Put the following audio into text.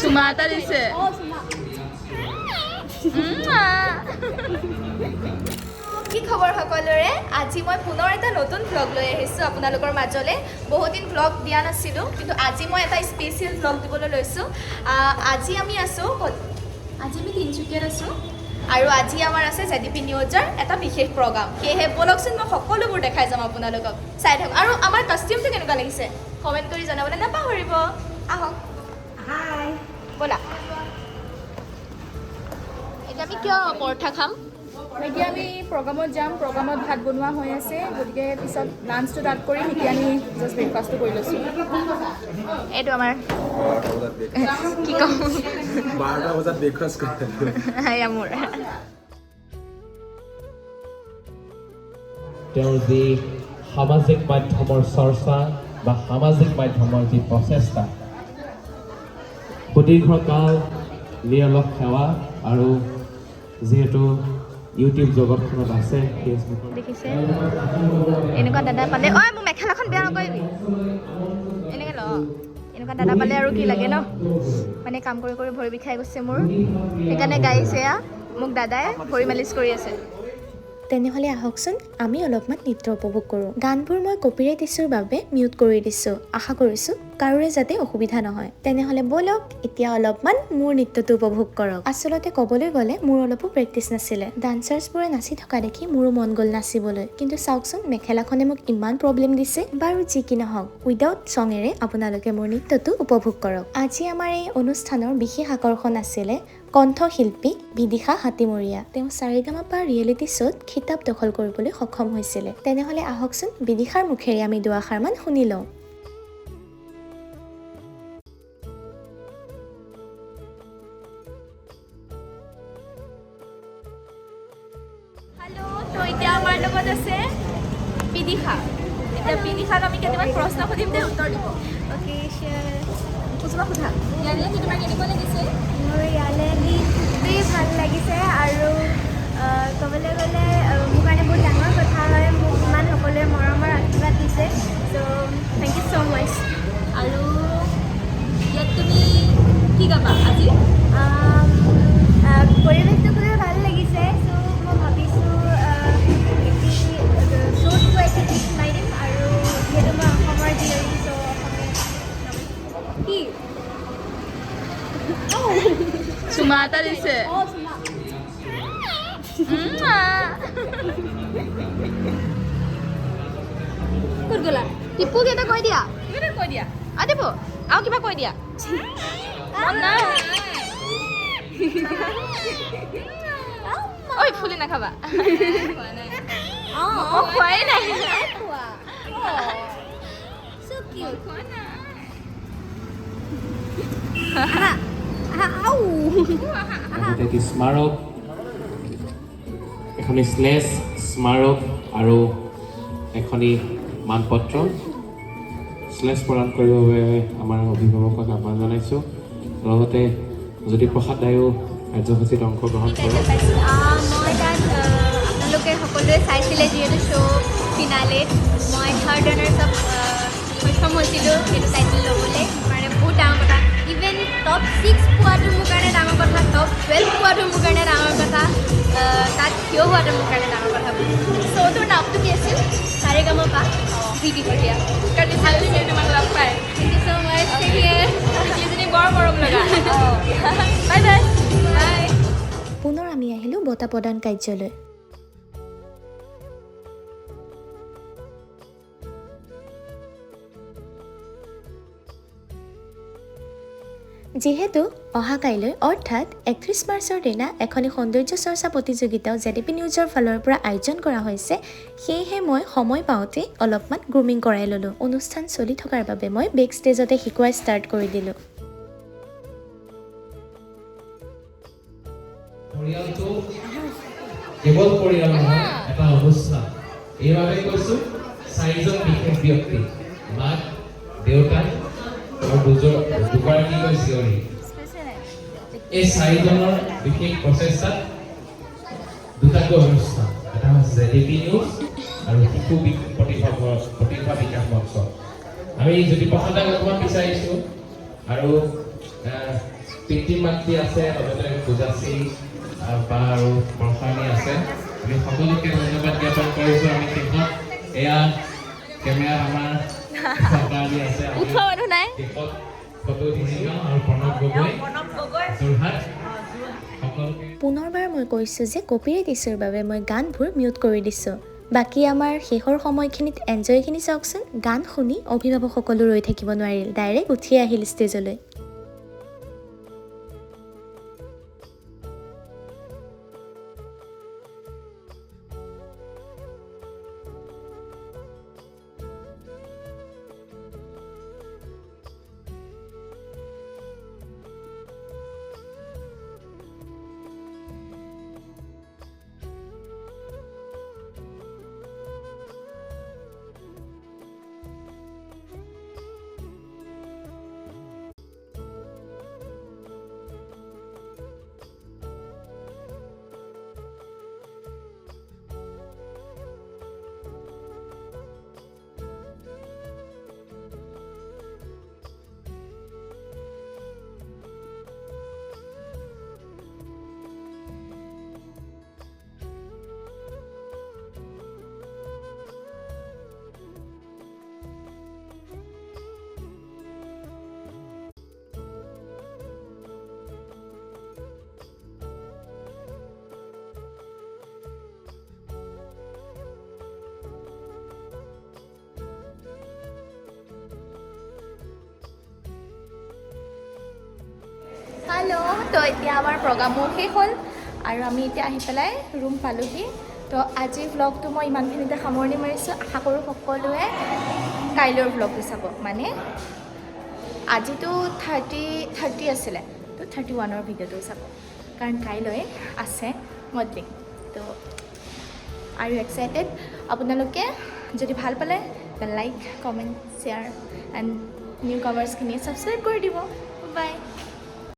Sumata দিছে কি খবৰ সকলোৰে আজি মই পুনৰ এটা নতুন ব্লগ লৈ আহিছোঁ আপোনালোকৰ মাজলৈ বহুত দিন ব্লগ দিয়া নাছিলোঁ কিন্তু আজি মই এটা স্পেচিয়েল ব্লগ দিবলৈ লৈছোঁ আজি আমি তিনিচুকীয়াত আছোঁ আৰু আজি আমাৰ আছে জেডিপি নিউজৰ এটা বিশেষ প্ৰগ্ৰাম সেয়েহে বলকচোন মই সকলোবোৰ দেখাই যাম আপোনালোকক চাই থাকক আৰু আমাৰ কষ্টিউমটো কেনেকুৱা লাগিছে কমেণ্ট কৰি জনাবলৈ নাপাহৰিব আহক হাই ব'লা এতিয়া আমি কিয় পৰঠা খাম এতিয়া আমি প্ৰগ্ৰামত যাম প্ৰগ্ৰামত ভাত বনোৱা হৈ আছে গতিকে পিছত লাঞ্চটো তাত কৰিম এতিয়া আমি জাষ্ট ব্ৰেকফাষ্টটো কৰি লৈছোঁ এইটো আমাৰ কি ক'ম 12টা বজাত ব্ৰেকফাষ্ট কৰে এয়া মোৰ তেওঁৰ যি সামাজিক মাধ্যমৰ চৰ্চা বা সামাজিক মাধ্যমৰ যি প্ৰচেষ্টা সুদীৰ্ঘকাল নিৰলস সেৱা আৰু যিহেতু ইউটিউব জগতখনত আছে ফেচবুকত দেখিছে এনেকুৱা দাদা পালে ঐ মোৰ মেখেলাখন বেয়া নকৰিবি এনেকৈ ল এনেকুৱা দাদা পালে আৰু কি লাগে ন মানে কাম কৰি কৰি ভৰি বিষাই গৈছে মোৰ সেইকাৰণে গাইছে এয়া মোক দাদাই ভৰি মালিচ কৰি আছে তেনেহ'লে আহকচোন আমি অলপমান নৃত্য উপভোগ কৰোঁ গানবোৰ মই কপিৰাইট ইছ্যুৰ বাবে মিউট কৰি দিছোঁ আশা কৰিছোঁ কাৰোৰে যাতে অসুবিধা নহয় তেনেহ'লে ব'লক এতিয়া অলপমান মোৰ নৃত্যটো উপভোগ কৰক আচলতে ক'বলৈ গ'লে মোৰ অলপো প্ৰেক্টিচ নাছিলে ডান্সাৰ্ছবোৰে নাচি থকা দেখি মোৰো মন গ'ল নাচিবলৈ কিন্তু চাওকচোন মেখেলাখনে মোক ইমান প্ৰব্লেম দিছে বাৰু যি কি নহওক উইদাউট ছঙেৰে আপোনালোকে মোৰ নৃত্যটো উপভোগ কৰক আজি আমাৰ এই অনুষ্ঠানৰ বিশেষ আকৰ্ষণ আছিলে কণ্ঠশিল্পী bidhisha গাটিমুৰিয়া তেওঁ সাৰেগামাপা ৰিয়েলিটি শ্ব'ত খিতাপ দখল কৰিবলৈ সক্ষম হৈছিলে তেনেহ'লে আহকচোন bidhishaৰ মুখেৰে আমি দুআষাৰমান শুনি লওঁ হেল্ল' তো এতিয়া আমাৰ লগত আছে bidhisha এতিয়া bidhishaক আমি কেতিয়াবা প্ৰশ্ন সুধিম দে উত্তৰ দিব অ'কে চিয়'ৰ কুচুমা সোধা ইয়ালৈ কি তোমাৰ কেনেকুৱা লাগিছে মোৰ ইয়ালৈ আহি খুবেই ভাল লাগিছে আৰু ক'বলৈ গ'লে মোৰ কাৰণে বহুত ডাঙৰ কথা হয় মোক ইমান সকলোৱে মৰমৰ আশীৰ্বাদ দিছে চ' থেংক ইউ ছ' মাছ আৰু ইয়াত তুমি কি গাবা আজি পৰিৱেশটো খুবেই ভাল লাগিছে চ' মই ভাবিছোঁ শ্ব'ত গৈ এটি গীত শুনাই দিম আৰু যিহেতু মই অসমৰ জীয়ৰী চ' কি চুমা এটা দিছে ক'ত গ'লা টিপু কেইটা কৈ দিয়া দিব আৰু কিবা কৈ দিয়া ঐ ফুলি নাখাবা মই খোৱাই নাই এটি স্মাৰক এখনি স্লেছ স্মাৰক আৰু এখনি মানপত্ৰ স্লেছ প্ৰদান কৰিবৰ বাবে আমাৰ অভিভাৱকক আহ্বান জনাইছোঁ লগতে যদি প্ৰসাদ দায়ো কাৰ্যসূচীত অংশগ্ৰহণ কৰক মই তাত আপোনালোকে সকলোৱে চাইছিলে যিহেতু শ্ব' ফিনালেত মই থাৰ্ড ৰানাৰ্ছ আপ সক্ষম হৈছিলোঁ সেইটো টাইটেল ল'বলৈ মানে বহুত ডাঙৰ কথা ইভেন টপ 6 পোৱাটো মোৰ কাৰণে ডাঙৰ কথা টপ 12 পোৱাটো মোৰ কাৰণে ডাঙৰ কথা তাত থিয় হোৱাটো মোৰ কাৰণে ডাঙৰ কথা শ্ব'টোৰ নামটো কি আছিল সাৰেগামাপা bidhisha কাৰণ ভাল লাগে তোমাক লগ পাই থেংক ইউ ছ' মাছ এইজনী বৰ মৰম লগা বাই বাই বাই পুনৰ আমি আহিলোঁ বঁটা প্ৰদান কাৰ্যলৈ যিহেতু অহা কাইলৈ অৰ্থাৎ 31 মাৰ্চৰ দিনা এখনি সৌন্দৰ্য চৰ্চা প্ৰতিযোগিতাও জেডিপি নিউজৰ ফালৰ পৰা আয়োজন কৰা হৈছে সেয়েহে মই সময় পাওঁতে অলপমান গ্ৰুমিং কৰাই ল'লোঁ অনুষ্ঠান চলি থকাৰ বাবে মই বেক ষ্টেজতে শিকোৱা ষ্টাৰ্ট কৰি দিলোঁ পৰিয়ালটো কেৱল পৰিয়াল নহয় এটা অনুষ্ঠান এইবাবে কৈছোঁ চাৰিজন বিশেষ ব্যক্তি মাক দেউতাক আৰু দুগৰাকীকৈ জীয়ৰী এই চাৰিজনৰ বিশেষ প্ৰচেষ্টাত দুটাকৈ অনুষ্ঠান এটা হৈছে জেডিপি নিউজ আৰু শিশু প্ৰতিভা বিকাশ মঞ্চ আমি যদি প্ৰসাদ অকণমান বিচাৰিছোঁ আৰু পিতৃ মাতৃ আছে, লগতে পূজাশ্ৰী বা আৰু বৰ্ষাণী আছে। আমি সকলোকে ধন্যবাদ জ্ঞাপন কৰিছোঁ। আমি শেষত এয়া কেমেৰা আমাৰ চৰকাৰী আছে, উঠোৱা মানুহ নাই। শেষত ফটো তুলিম আৰু প্ৰণৱ গগৈ যোৰহাট সকলোকে। পুনৰবাৰ মই কৈছোঁ যে কপিৰাইট ইছ্যুৰ বাবে মই গানবোৰ মিউট কৰি দিছোঁ। বাকী আমাৰ শেষৰ সময়খিনিত এনজয়খিনি চাওকচোন। গান শুনি অভিভাৱকসকলো ৰৈ থাকিব নোৱাৰিল, ডাইৰেক্ট উঠি আহিল ষ্টেজলৈ। হেল্ল', তো এতিয়া আমাৰ প্ৰগ্ৰামো শেষ হ'ল আৰু আমি এতিয়া আহি পেলাই ৰুম পালোহি। তো আজিৰ ভ্লগটো মই ইমানখিনিতে সামৰণি মাৰিছোঁ। আশা কৰোঁ সকলোৱে কাইলৈৰ ভ্লগটো চাব। মানে আজিতো 30 আছিলে, তো 31ৰ ভিডিঅ'টো চাব, কাৰণ কাইলৈ আছে মডেলিং। তো আৰু এক্সাইটেড। আপোনালোকে যদি ভাল পালে like, comment, share and new কামাৰ্ছখিনিয়ে ছাবস্ক্ৰাইব কৰি দিব। বাই।